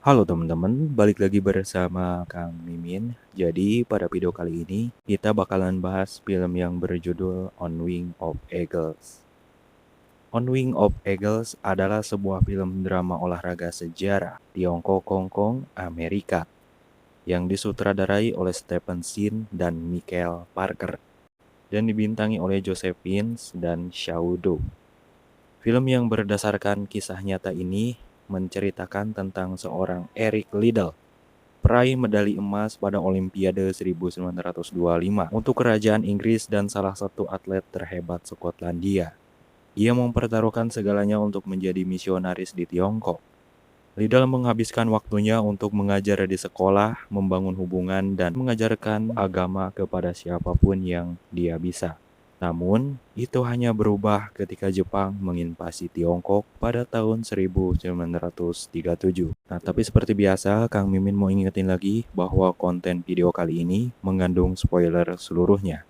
Halo teman-teman, balik lagi bersama Kang Mimin. Jadi pada video kali ini kita bakalan bahas film yang berjudul On Wing of Eagles. On Wing of Eagles adalah sebuah film drama olahraga sejarah Tiongkok Hong Kong, Amerika yang disutradarai oleh Stephen Sin dan Michael Parker dan dibintangi oleh Joseph Fiennes dan Xiao Du. Film yang berdasarkan kisah nyata ini menceritakan tentang seorang Eric Liddell, peraih medali emas pada Olimpiade 1925 untuk kerajaan Inggris dan salah satu atlet terhebat Skotlandia. Ia mempertaruhkan segalanya untuk menjadi misionaris di Tiongkok. Liddell menghabiskan waktunya untuk mengajar di sekolah, membangun hubungan, dan mengajarkan agama kepada siapapun yang dia bisa. Namun, itu hanya berubah ketika Jepang menginvasi Tiongkok pada tahun 1937. Nah, tapi seperti biasa, Kang Mimin mau ingetin lagi bahwa konten video kali ini mengandung spoiler seluruhnya.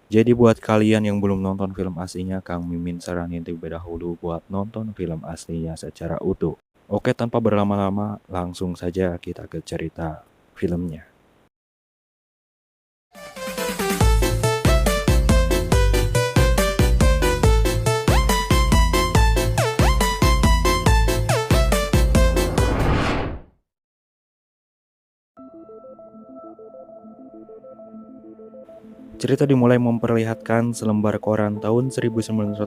Jadi buat kalian yang belum nonton film aslinya, Kang Mimin saranin terlebih dahulu buat nonton film aslinya secara utuh. Oke, tanpa berlama-lama, langsung saja kita ke cerita filmnya. Cerita dimulai memperlihatkan selembar koran tahun 1924,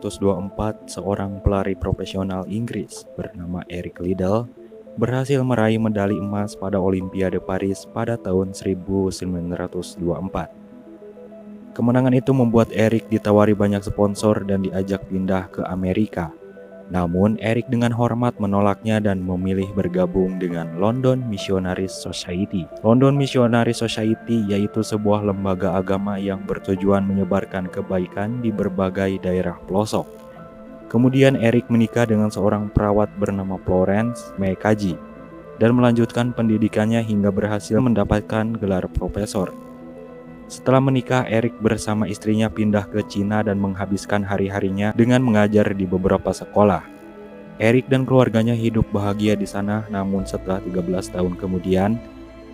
seorang pelari profesional Inggris bernama Eric Liddell berhasil meraih medali emas pada Olimpiade Paris pada tahun 1924. Kemenangan itu membuat Eric ditawari banyak sponsor dan diajak pindah ke Amerika. Namun, Eric dengan hormat menolaknya dan memilih bergabung dengan London Missionary Society. London Missionary Society yaitu sebuah lembaga agama yang bertujuan menyebarkan kebaikan di berbagai daerah pelosok. Kemudian Eric menikah dengan seorang perawat bernama Florence Meikaji dan melanjutkan pendidikannya hingga berhasil mendapatkan gelar profesor. Setelah menikah, Eric bersama istrinya pindah ke Cina dan menghabiskan hari-harinya dengan mengajar di beberapa sekolah. Eric dan keluarganya hidup bahagia di sana, namun setelah 13 tahun kemudian,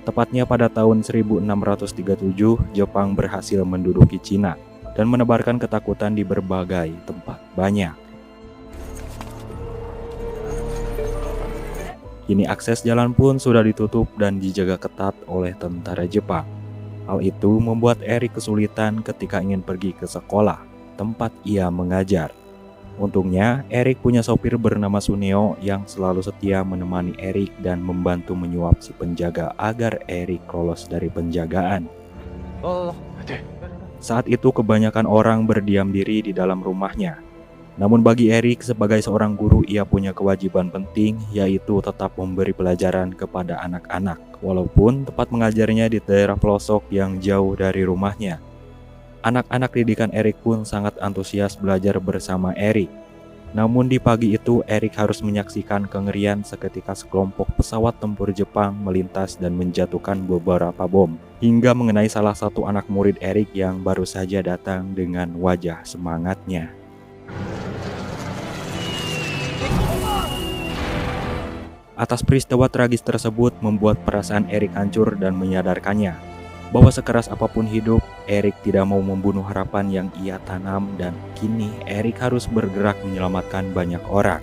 tepatnya pada tahun 1637, Jepang berhasil menduduki Cina dan menebarkan ketakutan di berbagai tempat banyak. Kini akses jalan pun sudah ditutup dan dijaga ketat oleh tentara Jepang. Hal itu membuat Eric kesulitan ketika ingin pergi ke sekolah, tempat ia mengajar. Untungnya, Eric punya sopir bernama Suneo yang selalu setia menemani Eric dan membantu menyuap si penjaga agar Eric lolos dari penjagaan. Saat itu kebanyakan orang berdiam diri di dalam rumahnya. Namun bagi Eric sebagai seorang guru, ia punya kewajiban penting, yaitu tetap memberi pelajaran kepada anak-anak, walaupun tempat mengajarnya di daerah pelosok yang jauh dari rumahnya. Anak-anak didikan Eric pun sangat antusias belajar bersama Eric. Namun di pagi itu, Eric harus menyaksikan kengerian seketika sekelompok pesawat tempur Jepang melintas dan menjatuhkan beberapa bom, hingga mengenai salah satu anak murid Eric yang baru saja datang dengan wajah semangatnya. Atas peristiwa tragis tersebut membuat perasaan Eric hancur dan menyadarkannya bahwa sekeras apapun hidup, Eric tidak mau membunuh harapan yang ia tanam dan kini Eric harus bergerak menyelamatkan banyak orang,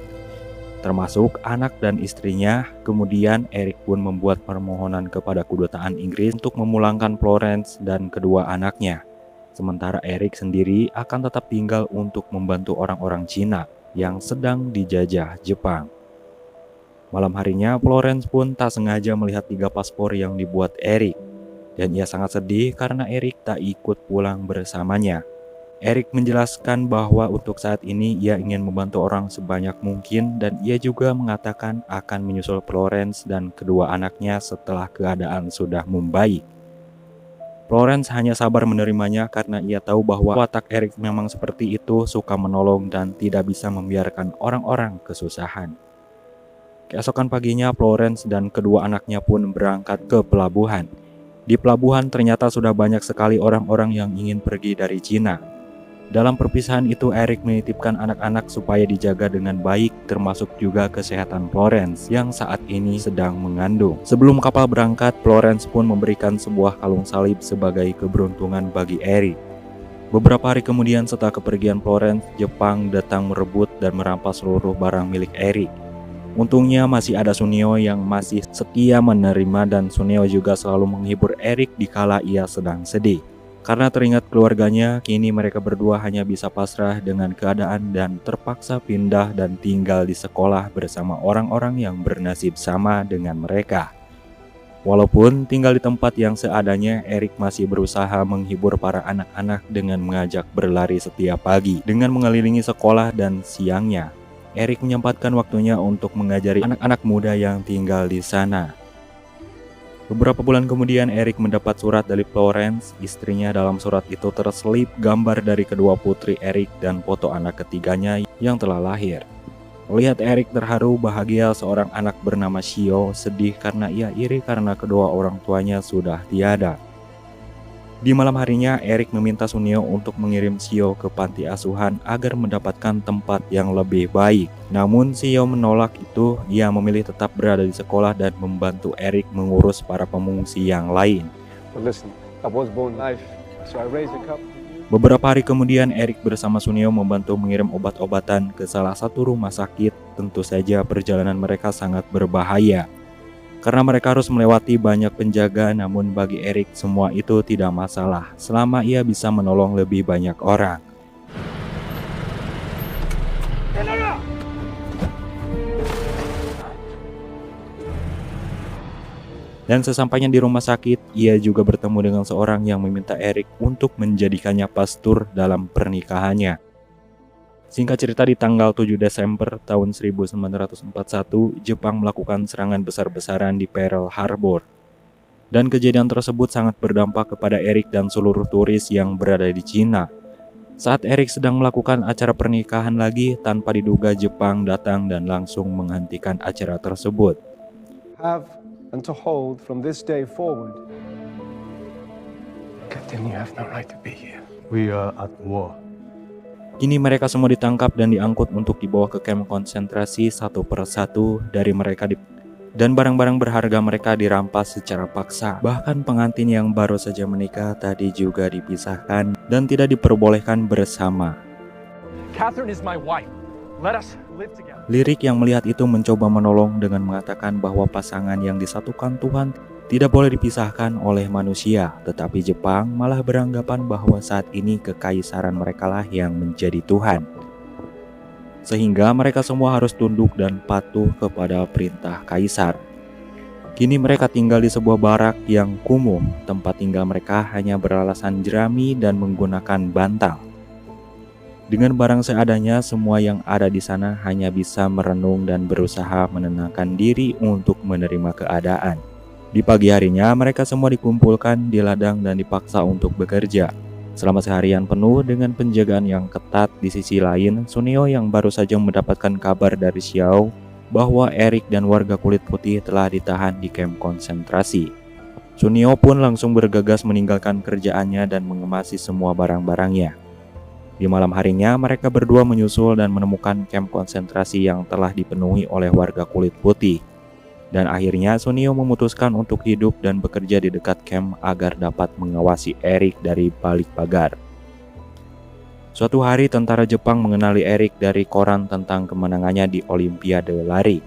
termasuk anak dan istrinya. Kemudian Eric pun membuat permohonan kepada kedutaan Inggris untuk memulangkan Florence dan kedua anaknya. Sementara Eric sendiri akan tetap tinggal untuk membantu orang-orang Cina yang sedang dijajah Jepang. Malam harinya, Florence pun tak sengaja melihat 3 paspor yang dibuat Eric, dan ia sangat sedih karena Eric tak ikut pulang bersamanya. Eric menjelaskan bahwa untuk saat ini ia ingin membantu orang sebanyak mungkin dan ia juga mengatakan akan menyusul Florence dan kedua anaknya setelah keadaan sudah membaik. Florence hanya sabar menerimanya karena ia tahu bahwa watak Eric memang seperti itu, suka menolong dan tidak bisa membiarkan orang-orang kesusahan. Keesokan paginya, Florence dan kedua anaknya pun berangkat ke pelabuhan. Di pelabuhan ternyata sudah banyak sekali orang-orang yang ingin pergi dari Cina. Dalam perpisahan itu, Eric menitipkan anak-anak supaya dijaga dengan baik, termasuk juga kesehatan Florence yang saat ini sedang mengandung. Sebelum kapal berangkat, Florence pun memberikan sebuah kalung salib sebagai keberuntungan bagi Eric. Beberapa hari kemudian setelah kepergian Florence, Jepang datang merebut dan merampas seluruh barang milik Eric. Untungnya masih ada Sunio yang masih setia menerima, dan Sunio juga selalu menghibur Eric dikala ia sedang sedih. Karena teringat keluarganya, kini mereka berdua hanya bisa pasrah dengan keadaan dan terpaksa pindah dan tinggal di sekolah bersama orang-orang yang bernasib sama dengan mereka. Walaupun tinggal di tempat yang seadanya, Eric masih berusaha menghibur para anak-anak dengan mengajak berlari setiap pagi dengan mengelilingi sekolah, dan siangnya Eric menyempatkan waktunya untuk mengajari anak-anak muda yang tinggal di sana. Beberapa bulan kemudian, Eric mendapat surat dari Florence, istrinya. Dalam surat itu terselip gambar dari kedua putri Eric dan foto anak ketiganya yang telah lahir. Melihat Eric terharu bahagia, seorang anak bernama Shio sedih karena ia iri karena kedua orang tuanya sudah tiada. Di malam harinya, Eric meminta Sunio untuk mengirim Shio ke panti asuhan agar mendapatkan tempat yang lebih baik. Namun Shio menolak itu, ia memilih tetap berada di sekolah dan membantu Eric mengurus para pengungsi yang lain. Beberapa hari kemudian, Eric bersama Sunio membantu mengirim obat-obatan ke salah satu rumah sakit. Tentu saja perjalanan mereka sangat berbahaya karena mereka harus melewati banyak penjaga, namun bagi Eric semua itu tidak masalah selama ia bisa menolong lebih banyak orang. Dan sesampainya di rumah sakit, ia juga bertemu dengan seorang yang meminta Eric untuk menjadikannya pastur dalam pernikahannya. Singkat cerita, di tanggal 7 Desember tahun 1941, Jepang melakukan serangan besar-besaran di Pearl Harbor. Dan kejadian tersebut sangat berdampak kepada Eric dan seluruh turis yang berada di Cina. Saat Eric sedang melakukan acara pernikahan lagi, tanpa diduga Jepang datang dan langsung menghentikan acara tersebut. Have and to hold from this day forward. Captain, you have no right to be here. We are at war. Kini mereka semua ditangkap dan diangkut untuk dibawa ke kamp konsentrasi satu persatu dari mereka, dan barang-barang berharga mereka dirampas secara paksa. Bahkan pengantin yang baru saja menikah tadi juga dipisahkan dan tidak diperbolehkan bersama. Catherine is my wife. Let us live together. Lirik yang melihat itu mencoba menolong dengan mengatakan bahwa pasangan yang disatukan Tuhan tidak boleh dipisahkan oleh manusia, tetapi Jepang malah beranggapan bahwa saat ini kekaisaran mereka lah yang menjadi Tuhan. Sehingga mereka semua harus tunduk dan patuh kepada perintah kaisar. Kini mereka tinggal di sebuah barak yang kumuh, tempat tinggal mereka hanya beralasan jerami dan menggunakan bantal. Dengan barang seadanya, semua yang ada di sana hanya bisa merenung dan berusaha menenangkan diri untuk menerima keadaan. Di pagi harinya, mereka semua dikumpulkan di ladang dan dipaksa untuk bekerja selama seharian penuh dengan penjagaan yang ketat. Di sisi lain, Sunio yang baru saja mendapatkan kabar dari Xiao bahwa Eric dan warga kulit putih telah ditahan di kamp konsentrasi. Sunio pun langsung bergegas meninggalkan kerjaannya dan mengemasi semua barang-barangnya. Di malam harinya, mereka berdua menyusul dan menemukan kamp konsentrasi yang telah dipenuhi oleh warga kulit putih. Dan akhirnya Sunio memutuskan untuk hidup dan bekerja di dekat camp agar dapat mengawasi Eric dari balik pagar. Suatu hari, tentara Jepang mengenali Eric dari koran tentang kemenangannya di Olimpiade lari.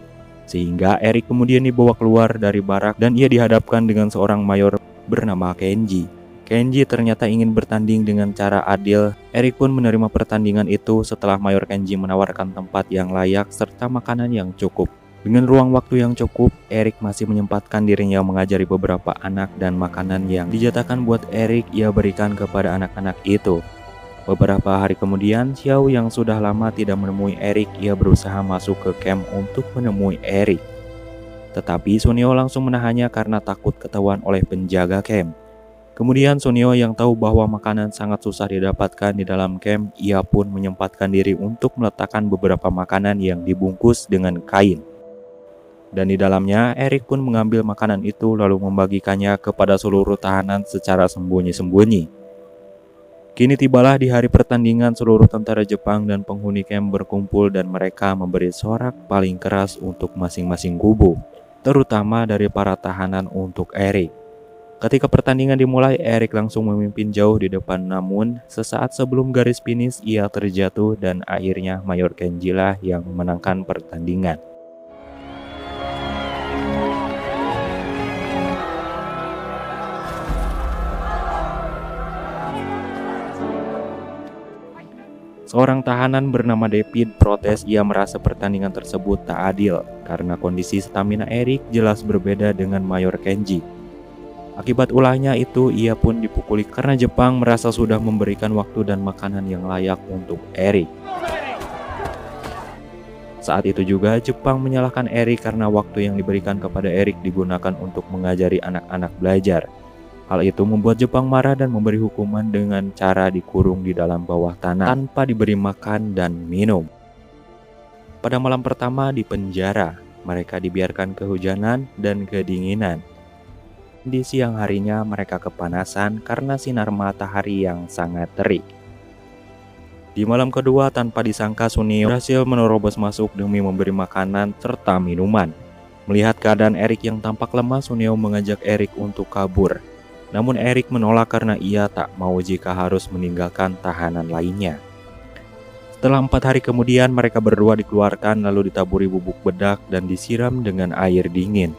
Sehingga Eric kemudian dibawa keluar dari barak dan ia dihadapkan dengan seorang mayor bernama Kenji. Kenji ternyata ingin bertanding dengan cara adil. Eric pun menerima pertandingan itu setelah Mayor Kenji menawarkan tempat yang layak serta makanan yang cukup. Dengan ruang waktu yang cukup, Eric masih menyempatkan dirinya mengajari beberapa anak, dan makanan yang dijatakan buat Eric ia berikan kepada anak-anak itu. Beberapa hari kemudian, Xiao yang sudah lama tidak menemui Eric, ia berusaha masuk ke camp untuk menemui Eric. Tetapi Sunio langsung menahannya karena takut ketahuan oleh penjaga camp. Kemudian Sunio yang tahu bahwa makanan sangat susah didapatkan di dalam camp, ia pun menyempatkan diri untuk meletakkan beberapa makanan yang dibungkus dengan kain. Dan di dalamnya, Eric pun mengambil makanan itu lalu membagikannya kepada seluruh tahanan secara sembunyi-sembunyi. Kini tibalah di hari pertandingan, seluruh tentara Jepang dan penghuni camp berkumpul dan mereka memberi sorak paling keras untuk masing-masing kubu, terutama dari para tahanan untuk Eric. Ketika pertandingan dimulai, Eric langsung memimpin jauh di depan, namun sesaat sebelum garis finish ia terjatuh dan akhirnya Mayor Kenji lah yang memenangkan pertandingan. Seorang tahanan bernama David protes. Ia merasa pertandingan tersebut tak adil karena kondisi stamina Eric jelas berbeda dengan Mayor Kenji. Akibat ulahnya itu, ia pun dipukuli karena Jepang merasa sudah memberikan waktu dan makanan yang layak untuk Eric. Saat itu juga Jepang menyalahkan Eric karena waktu yang diberikan kepada Eric digunakan untuk mengajari anak-anak belajar. Hal itu membuat Jepang marah dan memberi hukuman dengan cara dikurung di dalam bawah tanah tanpa diberi makan dan minum. Pada malam pertama di penjara, mereka dibiarkan kehujanan dan kedinginan. Di siang harinya mereka kepanasan karena sinar matahari yang sangat terik. Di malam kedua, tanpa disangka Sunio berhasil menerobos masuk demi memberi makanan serta minuman. Melihat keadaan Eric yang tampak lemah, Sunio mengajak Eric untuk kabur. Namun Eric menolak karena ia tak mau jika harus meninggalkan tahanan lainnya. Setelah 4 hari kemudian, mereka berdua dikeluarkan lalu ditaburi bubuk bedak dan disiram dengan air dingin.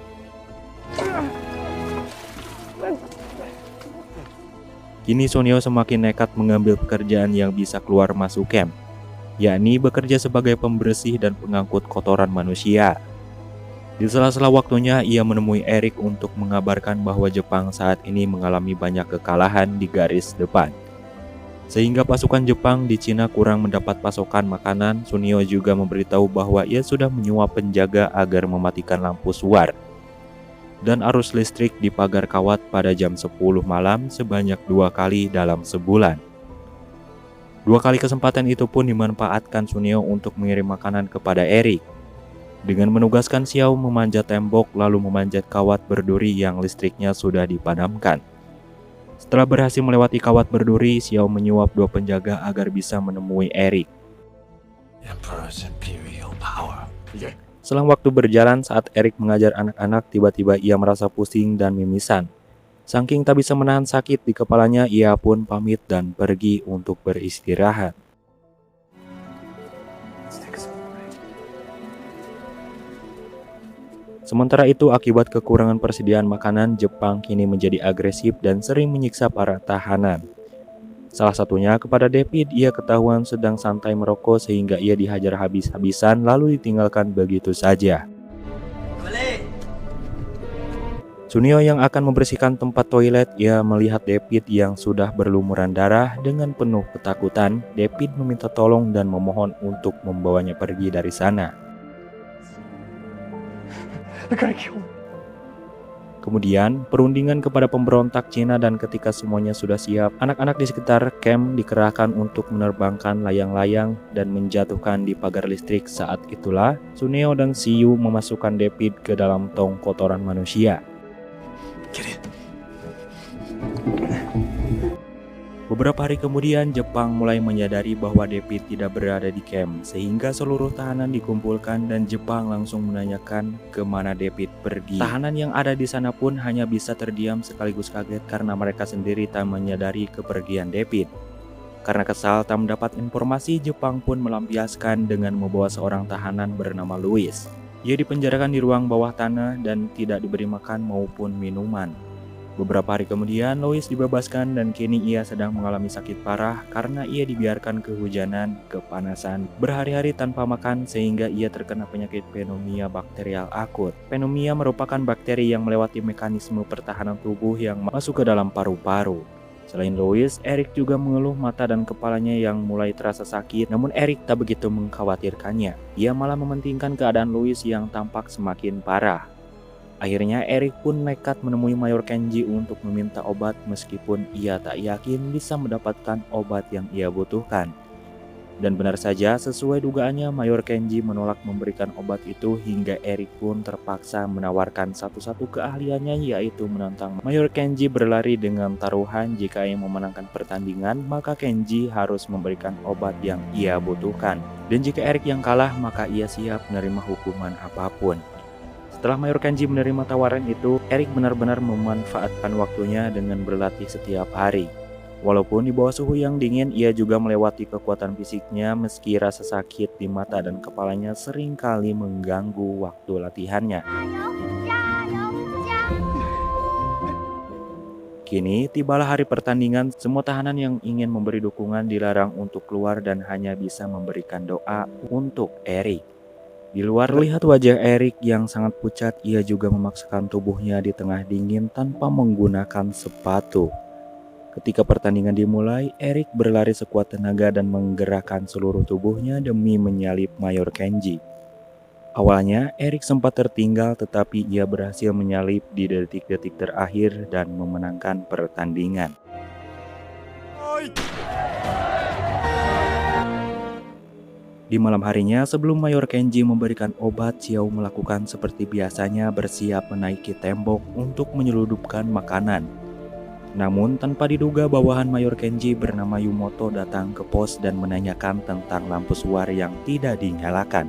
Kini Sunio semakin nekat mengambil pekerjaan yang bisa keluar masuk camp, yakni bekerja sebagai pembersih dan pengangkut kotoran manusia. Di sela-sela waktunya, ia menemui Eric untuk mengabarkan bahwa Jepang saat ini mengalami banyak kekalahan di garis depan. Sehingga pasukan Jepang di Cina kurang mendapat pasokan makanan. Sunio juga memberitahu bahwa ia sudah menyuap penjaga agar mematikan lampu suar dan arus listrik di pagar kawat pada jam 10 malam sebanyak 2 kali dalam sebulan. 2 kali kesempatan itu pun dimanfaatkan Sunio untuk mengirim makanan kepada Eric, dengan menugaskan Xiao memanjat tembok lalu memanjat kawat berduri yang listriknya sudah dipadamkan. Setelah berhasil melewati kawat berduri, Xiao menyuap 2 penjaga agar bisa menemui Eric. Selang waktu berjalan, saat Eric mengajar anak-anak, tiba-tiba ia merasa pusing dan mimisan. Saking tak bisa menahan sakit di kepalanya, ia pun pamit dan pergi untuk beristirahat. Sementara itu, akibat kekurangan persediaan makanan, Jepang kini menjadi agresif dan sering menyiksa para tahanan. Salah satunya kepada David, ia ketahuan sedang santai merokok sehingga ia dihajar habis-habisan lalu ditinggalkan begitu saja. Sunio yang akan membersihkan tempat toilet, ia melihat David yang sudah berlumuran darah. Dengan penuh ketakutan, David meminta tolong dan memohon untuk membawanya pergi dari sana. Kemudian, perundingan kepada pemberontak Cina, dan ketika semuanya sudah siap, anak-anak di sekitar camp dikerahkan untuk menerbangkan layang-layang dan menjatuhkan di pagar listrik. Saat itulah, Suneo dan Xiu memasukkan David ke dalam tong kotoran manusia. Beberapa hari kemudian, Jepang mulai menyadari bahwa David tidak berada di camp, sehingga seluruh tahanan dikumpulkan dan Jepang langsung menanyakan kemana David pergi. Tahanan yang ada di sana pun hanya bisa terdiam sekaligus kaget karena mereka sendiri tak menyadari kepergian David. Karena kesal tak mendapat informasi, Jepang pun melampiaskan dengan membawa seorang tahanan bernama Louis. Ia dipenjarakan di ruang bawah tanah dan tidak diberi makan maupun minuman. Beberapa hari kemudian, Louis dibebaskan dan kini ia sedang mengalami sakit parah karena ia dibiarkan kehujanan, kepanasan, berhari-hari tanpa makan sehingga ia terkena penyakit pneumonia bakterial akut. Pneumonia merupakan bakteri yang melewati mekanisme pertahanan tubuh yang masuk ke dalam paru-paru. Selain Louis, Eric juga mengeluh mata dan kepalanya yang mulai terasa sakit, namun Eric tak begitu mengkhawatirkannya. Ia malah mementingkan keadaan Louis yang tampak semakin parah. Akhirnya Eric pun nekat menemui Mayor Kenji untuk meminta obat meskipun ia tak yakin bisa mendapatkan obat yang ia butuhkan. Dan benar saja, sesuai dugaannya, Mayor Kenji menolak memberikan obat itu hingga Eric pun terpaksa menawarkan satu-satu keahliannya, yaitu menantang Mayor Kenji berlari dengan taruhan jika ia memenangkan pertandingan, maka Kenji harus memberikan obat yang ia butuhkan. Dan jika Eric yang kalah, maka ia siap menerima hukuman apapun. Setelah Mayor Kenji menerima tawaran itu, Eric benar-benar memanfaatkan waktunya dengan berlatih setiap hari. Walaupun di bawah suhu yang dingin, ia juga melewati kekuatan fisiknya meski rasa sakit di mata dan kepalanya seringkali mengganggu waktu latihannya. Kini, tibalah hari pertandingan, semua tahanan yang ingin memberi dukungan dilarang untuk keluar dan hanya bisa memberikan doa untuk Eric. Di luar terlihat wajah Eric yang sangat pucat, ia juga memaksakan tubuhnya di tengah dingin tanpa menggunakan sepatu. Ketika pertandingan dimulai, Eric berlari sekuat tenaga dan menggerakkan seluruh tubuhnya demi menyalip Mayor Kenji. Awalnya, Eric sempat tertinggal tetapi ia berhasil menyalip di detik-detik terakhir dan memenangkan pertandingan. Di malam harinya, sebelum Mayor Kenji memberikan obat, Xiao melakukan seperti biasanya, bersiap menaiki tembok untuk menyeludupkan makanan. Namun tanpa diduga, bawahan Mayor Kenji bernama Yumoto datang ke pos dan menanyakan tentang lampu suar yang tidak dinyalakan.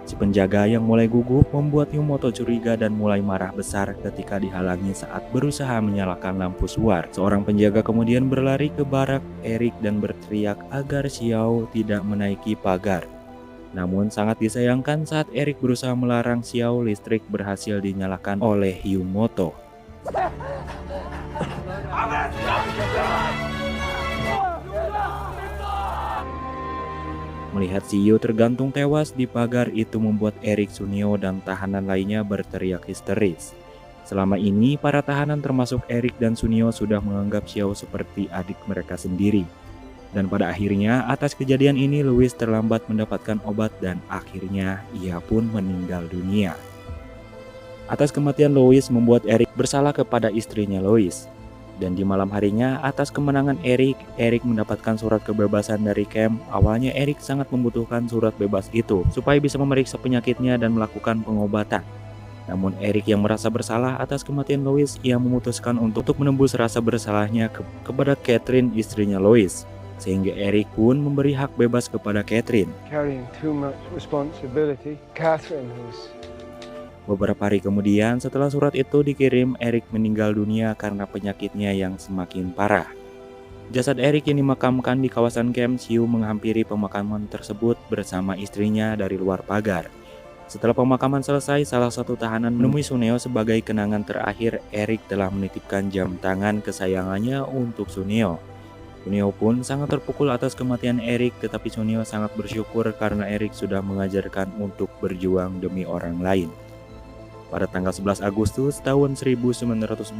Si penjaga yang mulai gugup membuat Yumoto curiga dan mulai marah besar ketika dihalangi saat berusaha menyalakan lampu suar. Seorang penjaga kemudian berlari ke barak Eric dan berteriak agar Xiao tidak menaiki pagar. Namun sangat disayangkan saat Eric berusaha melarang Xiao, listrik berhasil dinyalakan oleh Yumoto. Melihat Xiao tergantung tewas di pagar itu membuat Eric, Sunio, dan tahanan lainnya berteriak histeris. Selama ini para tahanan termasuk Eric dan Sunio sudah menganggap Xiao seperti adik mereka sendiri. Dan pada akhirnya atas kejadian ini Louis terlambat mendapatkan obat dan akhirnya ia pun meninggal dunia. Atas kematian Louis membuat Eric bersalah kepada istrinya Louis. Dan di malam harinya, atas kemenangan Eric mendapatkan surat kebebasan dari camp. Awalnya Eric sangat membutuhkan surat bebas itu supaya bisa memeriksa penyakitnya dan melakukan pengobatan. Namun Eric yang merasa bersalah atas kematian Louis, ia memutuskan untuk menembus rasa bersalahnya kepada Catherine, istrinya Louis. Sehingga Eric pun memberi hak bebas kepada Catherine. Carrying too much responsibility. Catherine, who's Beberapa hari kemudian, setelah surat itu dikirim, Eric meninggal dunia karena penyakitnya yang semakin parah. Jasad Eric yang dimakamkan di kawasan camp. Xiao menghampiri pemakaman tersebut bersama istrinya dari luar pagar. Setelah pemakaman selesai, salah satu tahanan menemui Suneo sebagai kenangan terakhir. Eric telah menitipkan jam tangan kesayangannya untuk Suneo. Suneo pun sangat terpukul atas kematian Eric, tetapi Suneo sangat bersyukur karena Eric sudah mengajarkan untuk berjuang demi orang lain. Pada tanggal 11 Agustus tahun 1945,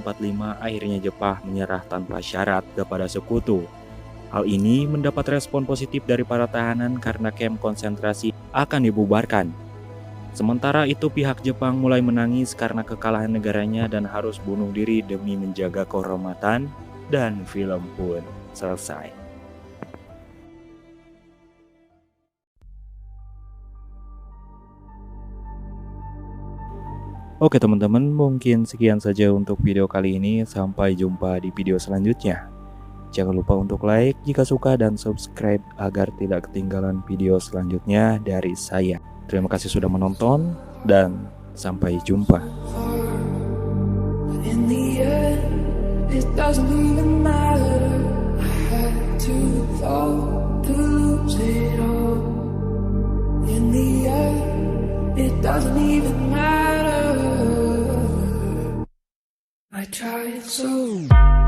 akhirnya Jepang menyerah tanpa syarat kepada sekutu. Hal ini mendapat respon positif dari para tahanan karena kamp konsentrasi akan dibubarkan. Sementara itu pihak Jepang mulai menangis karena kekalahan negaranya dan harus bunuh diri demi menjaga kehormatan, dan film pun selesai. Oke teman-teman, mungkin sekian saja untuk video kali ini. Sampai jumpa di video selanjutnya. Jangan lupa untuk like jika suka dan subscribe agar tidak ketinggalan video selanjutnya dari saya. Terima kasih sudah menonton dan sampai jumpa. I tried so